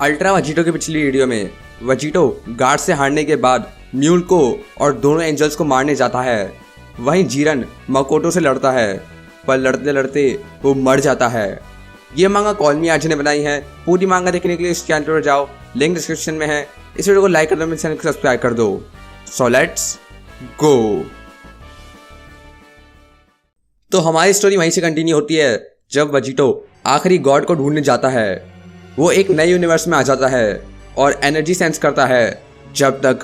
Ultra वजीटो की पिछली video में वजीटो गार्ड से हारने के बाद म्यूल को और दोनों एंजल्स को मारने जाता है। वहीं जीरन मकोटो से लड़ता है, पर लड़ते लड़ते वो मर जाता है। ये मांगा कॉलमी आर्ज ने बनाई है। पूरी मांगा देखने के लिए इस चैनल पर जाओ, लिंक डिस्क्रिप्शन में है। इस वीडियो को लाइक कर दो, मेरे चैनल को सब्सक्राइब कर दो। So let's go. तो हमारी स्टोरी वहीं से कंटिन्यू होती है जब वजीटो आखिरी गॉड को ढूंढने जाता है। वो एक नए यूनिवर्स में आ जाता है और एनर्जी सेंस करता है। जब तक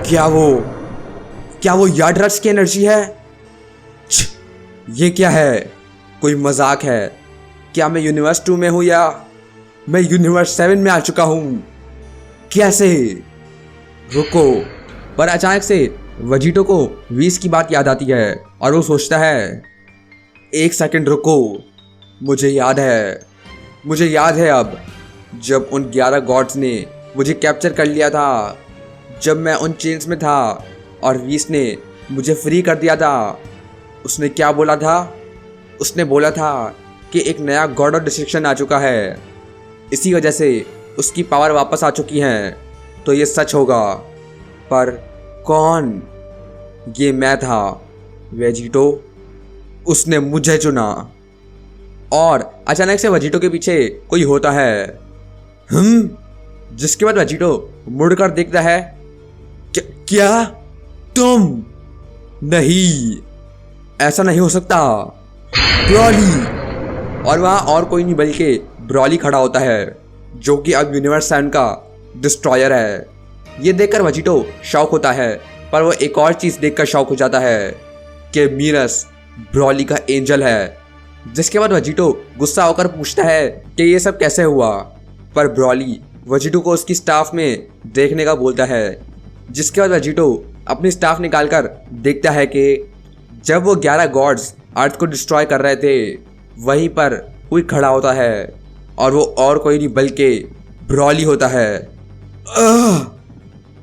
क्या वो याडरट्स की एनर्जी है? ये क्या है? कोई मजाक है क्या? मैं यूनिवर्स 2 में हूं या मैं यूनिवर्स 7 में आ चुका हूं? कैसे? रुको। पर अचानक से वजीटो को वीस की बात याद आती है और वो सोचता है, एक सेकंड रुको, मुझे याद है अब, जब उन 11 गॉड्स ने मुझे कैप्चर कर लिया था, जब मैं उन चेन्स में था और वीस ने मुझे फ्री कर दिया था। उसने क्या बोला था? उसने बोला था कि एक नया गॉड ऑफ डिस्ट्रक्शन आ चुका है, इसी वजह से उसकी पावर वापस आ चुकी है। तो ये सच होगा। पर कौन? ये मैं था, वेजिटो। उसने मुझे चुना। और अचानक से वजीटो के पीछे कोई होता है। जिसके बाद वजीटो मुड़कर देखता है। क्या तुम? नहीं, ऐसा नहीं हो सकता। ब्रॉली। और वहां और कोई नहीं बल्कि ब्रॉली खड़ा होता है, जो कि अब यूनिवर्स 7 का डिस्ट्रॉयर है। ये देखकर वजीटो शॉक होता है, पर वो एक और चीज देखकर शॉक हो जाता है कि मीनस ब्रॉली का एंजल है। जिसके बाद वजीटो गुस्सा होकर पूछता है कि ये सब कैसे हुआ। पर ब्रॉली वजीटो को उसकी स्टाफ में देखने का बोलता है। जिसके बाद वजीटो अपनी स्टाफ निकालकर देखता है कि जब वो 11 गॉड्स अर्थ को डिस्ट्रॉय कर रहे थे, वहीं पर कोई खड़ा होता है और वो और कोई नहीं बल्कि ब्रॉली होता है।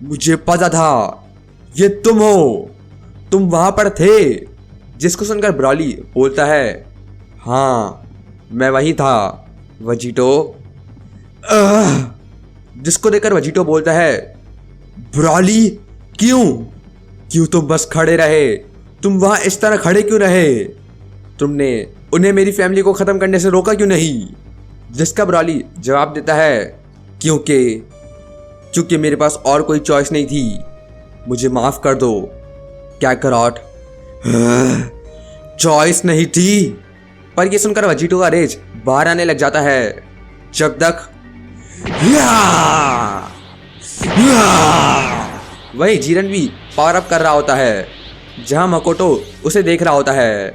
मुझे पता था ये तुम हो, तुम वहां पर थे। जिसको सुनकर ब्रॉली बोलता है, हाँ मैं वही था वजीटो। जिसको देखकर वजीटो बोलता है, ब्रॉली क्यों तुम बस खड़े रहे? तुम वहां इस तरह खड़े क्यों रहे? तुमने उन्हें मेरी फैमिली को खत्म करने से रोका क्यों नहीं? जिसका ब्रॉली जवाब देता है, क्योंकि मेरे पास और कोई चॉइस नहीं थी। मुझे माफ कर दो कैकरॉट। चॉइस नहीं थी? पर ये सुनकर वजीटो का रेज बाहर आने लग जाता है। जब तक वही जीरन भी पावर अप कर रहा होता है, जहां मकोटो उसे देख रहा होता है।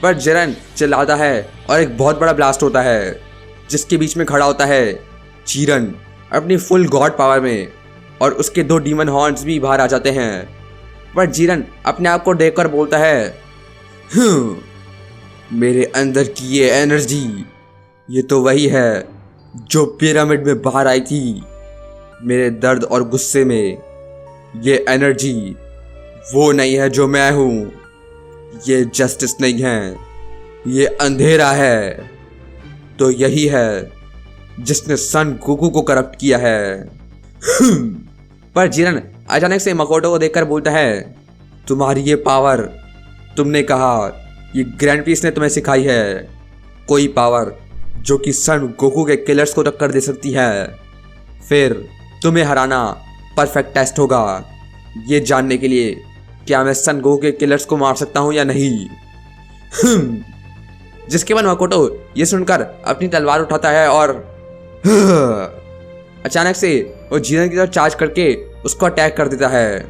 पर जीरन चिल्लाता है और एक बहुत बड़ा ब्लास्ट होता है, जिसके बीच में खड़ा होता है जीरन अपनी फुल गॉड पावर में, और उसके 2 डीमन हॉर्न्स भी बाहर आ जाते हैं। पर जीरन अपने आप को देखकर बोलता है, मेरे अंदर की ये एनर्जी, ये तो वही है जो पिरामिड में बाहर आई थी। मेरे दर्द और गुस्से में ये एनर्जी वो नहीं है जो मैं हूं। ये जस्टिस नहीं है, ये अंधेरा है। तो यही है जिसने सन गोकू को करप्ट किया है। पर जीरन अचानक से मकोटो को देखकर बोलता है, तुम्हारी ये पावर, तुमने कहा ये ग्रैंड पीस ने तुम्हें सिखाई है, कोई पावर जो कि सन गोकू के किलर्स को टक्कर दे सकती है। फिर तुम्हें हराना परफेक्ट टेस्ट होगा, ये जानने के लिए क्या मैं सन गोकू के किलर्स को मार सकता हूं या नहीं। जिसके बाद मकोटो ये सुनकर अपनी तलवार उठाता है और अचानक से वो जीरन की तरफ चार्ज करके उसको अटैक कर देता है।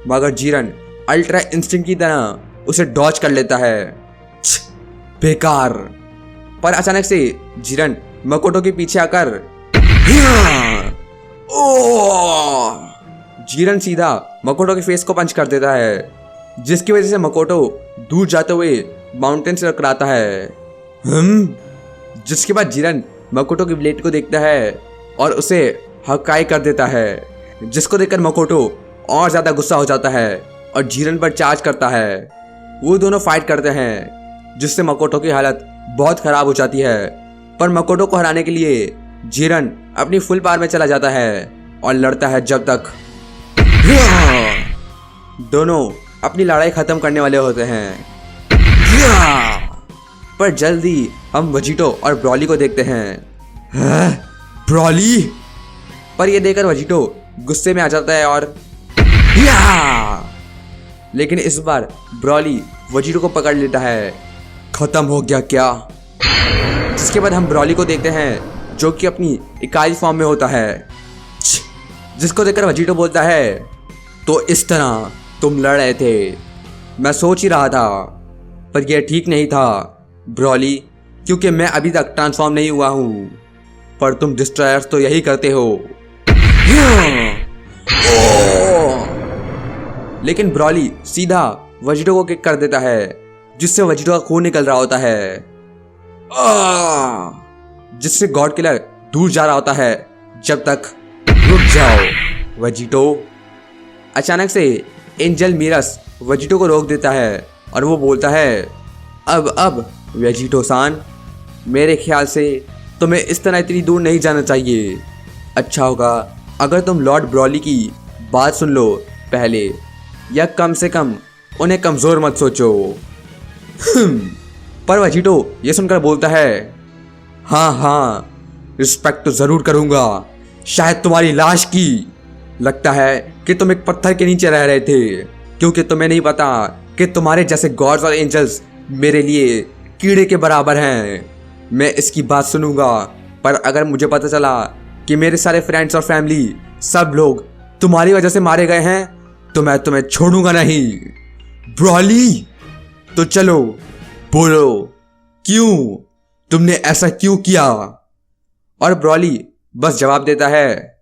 मगर जीरन अल्ट्रा इंस्टिंक्ट की तरह उसे डॉज कर लेता है। बेकार। पर अचानक से जीरन मकोटो के पीछे आकर जीरन सीधा मकोटो के फेस को पंच कर देता है, जिसकी वजह से मकोटो दूर जाते हुए माउंटेन से टकराता है। जिसके बाद जीरन मकोटो की ब्लेड को देखता है और उसे हकाई कर देता है, जिसको देखकर मकोटो और ज्यादा गुस्सा हो जाता है और जीरन पर चार्ज करता है। वो दोनों फाइट करते हैं, जिससे मकोटो की हालत बहुत खराब हो जाती है। पर मकोटो को हराने के लिए जीरन अपनी फुल पावर में चला जाता है और लड़ता है जब तक दोनों अपनी लड़ाई खत्म करने वाले होते हैं। पर जल्दी हम वेजिटो और ब्रॉली को देखते हैं। ब्रॉली! पर ये देखकर वेजिटो गुस्से में आ जाता है और लेकिन इस बार ब्रॉली वेजिटो को पकड़ लेता है। खत्म हो गया क्या? जिसके बाद हम ब्रॉली को देखते हैं जो कि अपनी इकाई फॉर्म में होता है, जिसको देखकर वेजिटो बोलता है, तो इस तरह तुम लड़ रहे थे। मैं सोच ही रहा था, पर यह ठीक नहीं था ब्रॉली, क्योंकि मैं अभी तक ट्रांसफॉर्म नहीं हुआ हूं। पर तुम डिस्ट्रॉयर्स तो यही करते हो। लेकिन ब्रॉली सीधा वेजिटो को किक कर देता है, जिससे वेजिटो का खून निकल रहा होता है, जिससे गॉड किलर दूर जा रहा होता है जब तक रुक जाओ वेजिटो। अचानक से एंजल मिरस वेजिटो को रोक देता है और वो बोलता है, अब वेजिटो सान, मेरे ख्याल से तुम्हें इस तरह इतनी दूर नहीं जाना चाहिए। अच्छा होगा अगर तुम लॉर्ड ब्रॉली की बात सुन लो पहले, या कम से कम उन्हें कमज़ोर मत सोचो। पर वेजिटो ये सुनकर बोलता है, हाँ, रिस्पेक्ट तो ज़रूर करूँगा, शायद तुम्हारी लाश की। लगता है कि तुम एक पत्थर के नीचे रह रहे थे, क्योंकि तुम्हें नहीं पता कि तुम्हारे जैसे गॉड्स और एंजल्स मेरे लिए कीड़े के बराबर हैं। मैं इसकी बात सुनूंगा, पर अगर मुझे पता चला कि मेरे सारे फ्रेंड्स और फैमिली सब लोग तुम्हारी वजह से मारे गए हैं, तो मैं तुम्हें छोड़ूंगा नहीं। ब्रॉली, तो चलो बोलो, क्यों? तुमने ऐसा क्यों किया? और ब्रॉली बस जवाब देता है,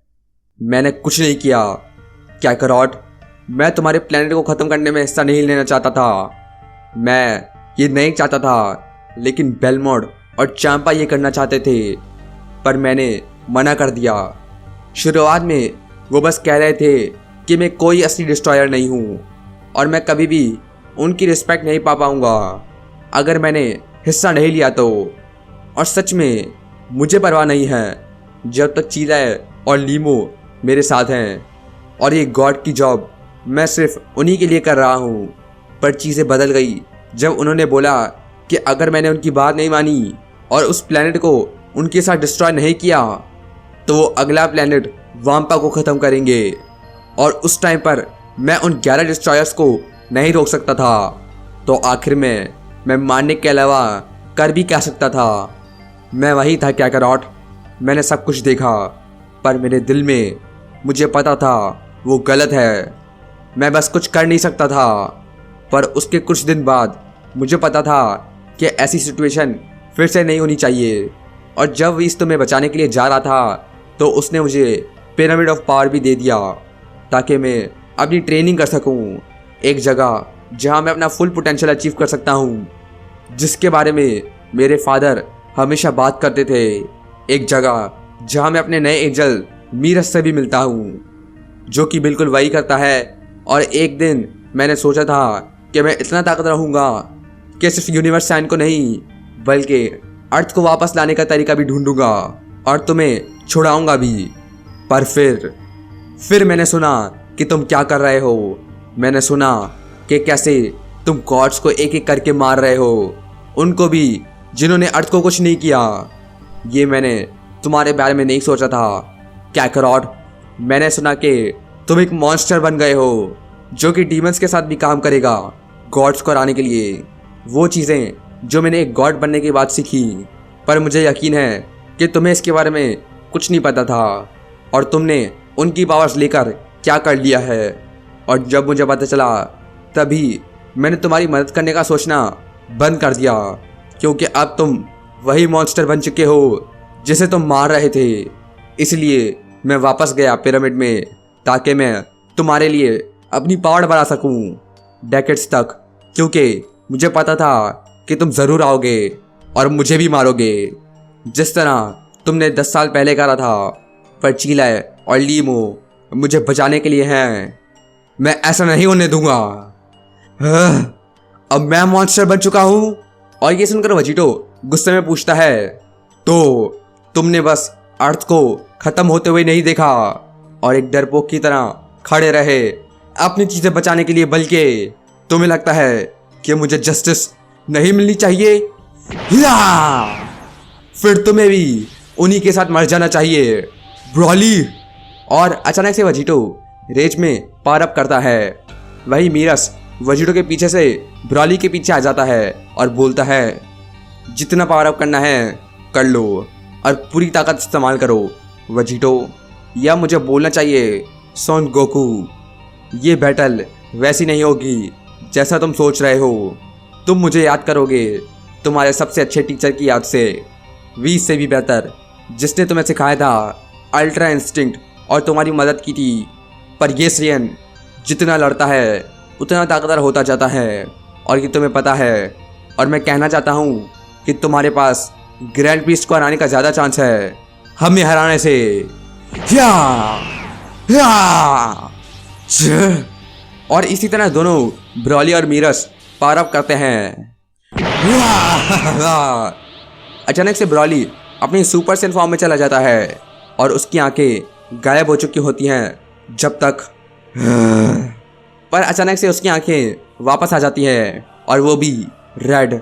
मैंने कुछ नहीं किया कैकरॉट, मैं तुम्हारे प्लेनेट को ख़त्म करने में हिस्सा नहीं लेना चाहता था। मैं ये नहीं चाहता था, लेकिन बेलमोड और चांपा ये करना चाहते थे, पर मैंने मना कर दिया। शुरुआत में वो बस कह रहे थे कि मैं कोई असली डिस्ट्रॉयर नहीं हूँ और मैं कभी भी उनकी रिस्पेक्ट नहीं पा पाऊँगा अगर मैंने हिस्सा नहीं लिया तो। और सच में मुझे परवाह नहीं है जब तक चीला और लीमो मेरे साथ हैं, और ये गॉड की जॉब मैं सिर्फ उन्हीं के लिए कर रहा हूँ। पर चीज़ें बदल गई जब उन्होंने बोला कि अगर मैंने उनकी बात नहीं मानी और उस प्लेनेट को उनके साथ डिस्ट्रॉय नहीं किया, तो वो अगला प्लेनेट वाम्पा को ख़त्म करेंगे, और उस टाइम पर मैं उन 11 डिस्ट्रॉयर्स को नहीं रोक सकता था। तो आखिर में मैं मारने के अलावा कर भी क्या सकता था? मैं वही था कैकरॉट, मैंने सब कुछ देखा, पर मेरे दिल में मुझे पता था वो गलत है। मैं बस कुछ कर नहीं सकता था। पर उसके कुछ दिन बाद मुझे पता था कि ऐसी सिचुएशन फिर से नहीं होनी चाहिए, और जब वीस तुम्हें बचाने के लिए जा रहा था तो उसने मुझे पिरामिड ऑफ पावर भी दे दिया, ताकि मैं अपनी ट्रेनिंग कर सकूं, एक जगह जहां मैं अपना फुल पोटेंशियल अचीव कर सकता हूं, जिसके बारे में मेरे फादर हमेशा बात करते थे। एक जगह जहां मैं अपने नए एंजल मीरस से भी मिलता हूं, जो कि बिल्कुल वही करता है। और एक दिन मैंने सोचा था कि मैं इतना ताकत रहूँगा कि सिर्फ यूनिवर्स साइन को नहीं, बल्कि अर्थ को वापस लाने का तरीका भी ढूंढूंगा और तुम्हें छुड़ाऊंगा भी। पर फिर मैंने सुना कि तुम क्या कर रहे हो। मैंने सुना कि कैसे तुम गॉड्स को एक एक करके मार रहे हो, उनको भी जिन्होंने अर्थ को कुछ नहीं किया। ये मैंने तुम्हारे बारे में नहीं सोचा था कैकरॉट। मैंने सुना कि तुम एक मॉन्स्टर बन गए हो जो कि डीमंस के साथ भी काम करेगा गॉड्स को हराने के लिए। वो चीज़ें जो मैंने एक गॉड बनने के बाद सीखी, पर मुझे यकीन है कि तुम्हें इसके बारे में कुछ नहीं पता था, और तुमने उनकी पावर्स लेकर क्या कर लिया है। और जब मुझे पता चला, तभी मैंने तुम्हारी मदद करने का सोचना बंद कर दिया, क्योंकि अब तुम वही मॉन्स्टर बन चुके हो जिसे तुम मार रहे थे। इसलिए मैं वापस गया पिरामिड में, ताकि मैं तुम्हारे लिए अपनी पावर बढ़ा सकूं डेकेड्स तक, क्योंकि मुझे पता था कि तुम ज़रूर आओगे और मुझे भी मारोगे, जिस तरह तुमने 10 साल पहले करा था। पर चीला और लीमो मुझे बचाने के लिए हैं। मैं ऐसा नहीं होने दूंगा। अब मैं मॉन्स्टर बन चुका हूँ। और ये सुनकर वेजिटो गुस्से में पूछता है, तो तुमने बस अर्थ को खत्म होते हुए नहीं देखा और एक डरपोक की तरह खड़े रहे अपनी चीजें बचाने के लिए, बल्कि तुम्हें लगता है कि मुझे जस्टिस नहीं मिलनी चाहिए? फिर तुम्हें भी उन्हीं के साथ मर जाना चाहिए, ब्रॉली। और अचानक से वेजिटो रेज में पावर अप करता है। वही मीरस वेजिटो के पीछे से ब्रॉली के पीछे आ जाता है और बोलता है, जितना पावर अप करना है कर लो और पूरी ताकत इस्तेमाल करो वेजिटो। या मुझे बोलना चाहिए सोन गोकू, ये बैटल वैसी नहीं होगी जैसा तुम सोच रहे हो। तुम मुझे याद करोगे तुम्हारे सबसे अच्छे टीचर की याद से, वी से भी बेहतर, जिसने तुम्हें सिखाया था अल्ट्रा इंस्टिंक्ट और तुम्हारी मदद की थी। पर ये सेयन जितना लड़ता है उतना ताकतवर होता जाता है और ये तुम्हें पता है। और मैं कहना चाहता हूँ कि तुम्हारे पास ग्रैंड प्रीस्ट को हराने का ज़्यादा चांस है हमें हराने से। और इसी तरह दोनों ब्रॉली और मीरस पावर अप करते हैं। अचानक से ब्रॉली अपनी सुपर सेन फॉर्म में चला जाता है और उसकी आंखें गायब हो चुकी होती हैं जब तक पर अचानक से उसकी आंखें वापस आ जाती हैं और वो भी रेड।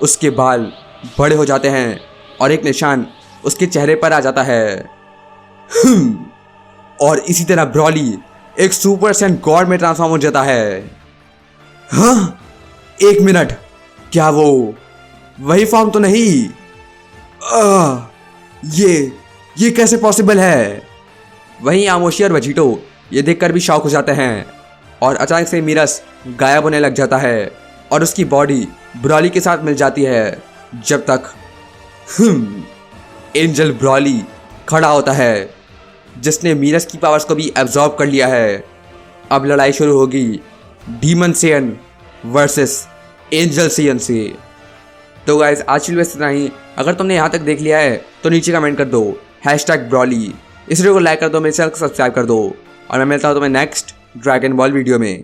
उसके बाल बड़े हो जाते हैं और एक निशान उसके चेहरे पर आ जाता है। और इसी तरह ब्रॉली एक सुपर सेन गॉड में ट्रांसफॉर्म हो जाता है। हाँ, एक मिनट, क्या वो वही फॉर्म तो नहीं? ये कैसे पॉसिबल है? वहीं आमोशी और वेजिटो ये देखकर भी शॉक हो जाते हैं और अचानक से मीरस गायब होने लग जाता है और उसकी बॉडी ब्रॉली के साथ मिल जाती है जब तक एंजल ब्रॉली खड़ा होता है, जिसने मीरस की पावर्स को भी एब्जॉर्ब कर लिया है। अब लड़ाई शुरू होगी demon Saiyan versus angel Saiyan से। तो गाइस, आज की वीडियो बस इतना ही। अगर तुमने यहाँ तक देख लिया है तो नीचे कमेंट कर दो #ब्रॉली। इस वीडियो को लाइक कर दो, मेरे चैनल को सब्सक्राइब कर दो और मैं मिलता हूँ तुम्हें नेक्स्ट ड्रैगन बॉल वीडियो में।